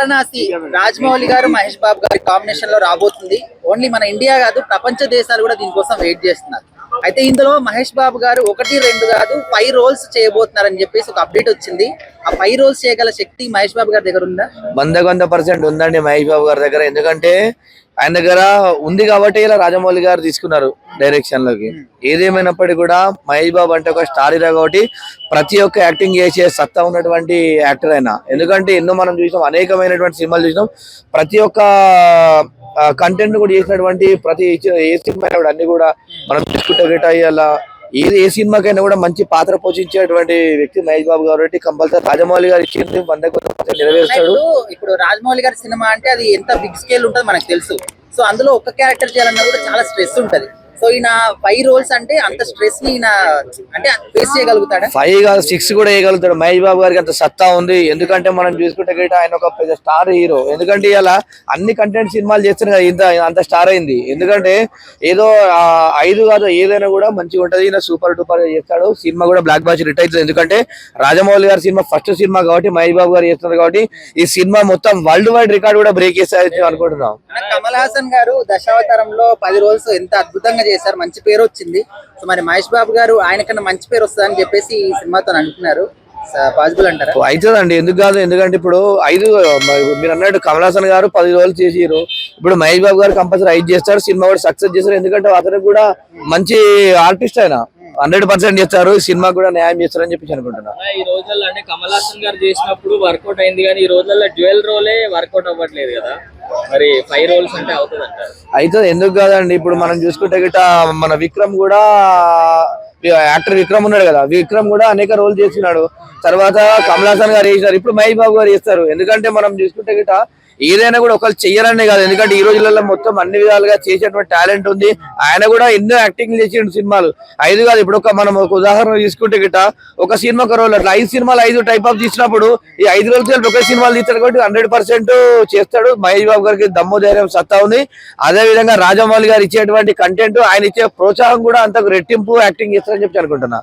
వారణాసి రాజమౌళి గారు మహేష్ బాబు గారి కాంబినేషన్ లో రాబోతుంది. ఓన్లీ మన ఇండియా కాదు, ప్రపంచ దేశాలు కూడా దీనికోసం వెయిట్ చేస్తున్నారు. అయితే ఇందులో మహేష్ బాబు గారు 1, 2 కాదు 5 రోల్స్ చేయబోతున్నారని చెప్పేసి ఒక అప్డేట్ వచ్చింది. ఆ 5 రోల్స్ చేయగల శక్తి మహేష్ బాబు గారి దగ్గర ఉందా? 100% ఉందండి మహేష్ బాబు గారి దగ్గర. ఎందుకంటే ఆయన దగ్గర ఉంది కాబట్టి ఇలా రాజమౌళి గారు తీసుకున్నారు డైరెక్షన్ లోకి. ఏదేమైనప్పటికీ కూడా మహేష్ బాబు అంటే ఒక స్టార్ హీరో కాబట్టి ప్రతి ఒక్క యాక్టింగ్ చేసే సత్తా ఉన్నటువంటి యాక్టర్ అయినా. ఎందుకంటే ఎన్నో మనం చూసాం, అనేకమైనటువంటి సినిమాలు చూసినాం. ప్రతి ఒక్క కంటెంట్ కూడా చేసినటువంటి ప్రతి ఏ సినిమా అన్ని కూడా మనం తీసుకుంటే అలా ఏ సినిమాకైనా కూడా మంచి పాత్ర పోషించేటువంటి వ్యక్తి మహేష్ బాబు కాబట్టి కంపల్సరీ రాజమౌళి గారు ఇచ్చింది 100% నెరవేరుస్తాడు. ఇప్పుడు రాజమౌళి గారి సినిమా అంటే అది ఎంత బిగ్ స్కేల్ ఉంటది మనకు తెలుసు. సో అందులో ఒక క్యారెక్టర్ చేయాలన్నా కూడా చాలా స్ట్రెస్ ఉంటది. సో ఈయన 5 రోల్స్ అంటే అంత స్ట్రెస్ ని ఈయన అంటే ఫేస్ చేయగలుగుతాడా? 5 కాదు 6 కూడా వేయగలుగుతాడు. మహేష్ బాబు గారికి అంత సత్తా ఉంది. ఎందుకంటే మనం చూసుకుంటే ఆయన ఒక పెద్ద స్టార్ హీరో. ఎందుకంటే ఇలా అన్ని కంటెంట్ సినిమాలు చేస్తున్నారు కదా, అంత స్టార్ అయింది. ఎందుకంటే ఏదో 5 కాదు ఏదైనా కూడా మంచిగా ఉంటది. ఈయన సూపర్ డూపర్ చేస్తాడు. సినిమా కూడా బ్లాక్ బాస్టర్ హిట్ అవుతుంది. ఎందుకంటే రాజమౌళి గారి సినిమా ఫస్ట్ సినిమా కాబట్టి మహేష్ బాబు గారు చేస్తున్నారు కాబట్టి ఈ సినిమా మొత్తం వరల్డ్ వైడ్ రికార్డ్ కూడా బ్రేక్ చేస్తారని అనుకుంటున్నాం. కమల్ హాసన్ గారు దశావతారంలో 10 రోల్స్ ఎంత అద్భుతంగా చేశారు, మంచి పేరు వచ్చింది. సో మరి మహేష్ బాబు గారు ఆయనకన్నా మంచి పేరు వస్తుందని చెప్పేసి ఈ సినిమాతో అంటున్నారు. పాసిబుల్ అంటారా? అవుతుందండి, ఎందుకు కాదు. ఎందుకంటే ఇప్పుడు 5 మీరు అన్నట్టు కమల్ హాసన్ గారు 10 రోజులు చేసిరు. ఇప్పుడు మహేష్ బాబు గారు కంపల్సరీ 5 చేస్తారు. సినిమా కూడా సక్సెస్ చేస్తారు. ఎందుకంటే అతనికి కూడా మంచి ఆర్టిస్ట్ ఆయన 100% చేస్తారు. సినిమా కూడా న్యాయం చేస్తారని చెప్పి అనుకుంటున్నా. ఈ రోజుల్లో అంటే కమల్ హాసన్ గారు చేసినప్పుడు వర్కౌట్ అయింది, కానీ ఈ రోజుల్లో డ్యూయల్ రోలే వర్కౌట్ అవ్వట్లేదు కదా. మరి 5 రోల్స్ అంటే అవుతుంది అంటారు? అవుతుంది, ఎందుకు కాదండి. ఇప్పుడు మనం చూసుకుంటే గిట్ట మన విక్రమ్ కూడా యాక్టర్ విక్రమ్ ఉన్నాడు కదా, విక్రమ్ కూడా అనేక రోల్ చేస్తున్నాడు. తర్వాత కమల్ హాసన్ గారు చేసినారు, ఇప్పుడు మహేష్ బాబు గారు చేస్తారు. ఎందుకంటే మనం చూసుకుంటే గిట్ట ఏదైనా కూడా ఒకళ్ళు చెయ్యాలనే కాదు. ఎందుకంటే ఈ రోజులలో మొత్తం అన్ని విధాలుగా చేసేటువంటి టాలెంట్ ఉంది. ఆయన కూడా ఎన్నో యాక్టింగ్ చేసిండు సినిమాలు. 5 కాదు, ఇప్పుడు మనం ఒక ఉదాహరణ తీసుకుంటే గిట్ట ఒక సినిమా ఒక రోల్ అట్లా 5 సినిమాలు 5 టైప్ ఆఫ్ తీసినప్పుడు ఈ 5 రోజులు ఒక సినిమాలు తీస్తాడు కాబట్టి 100% చేస్తాడు. మహేష్ బాబు గారికి దమ్ము ధైర్యం సత్తా ఉంది. అదే విధంగా రాజమౌళి గారు ఇచ్చేటువంటి కంటెంట్, ఆయన ఇచ్చే ప్రోత్సాహం కూడా అంతకు రెట్టింపు యాక్టింగ్ చేస్తారని చెప్పి అనుకుంటున్నా.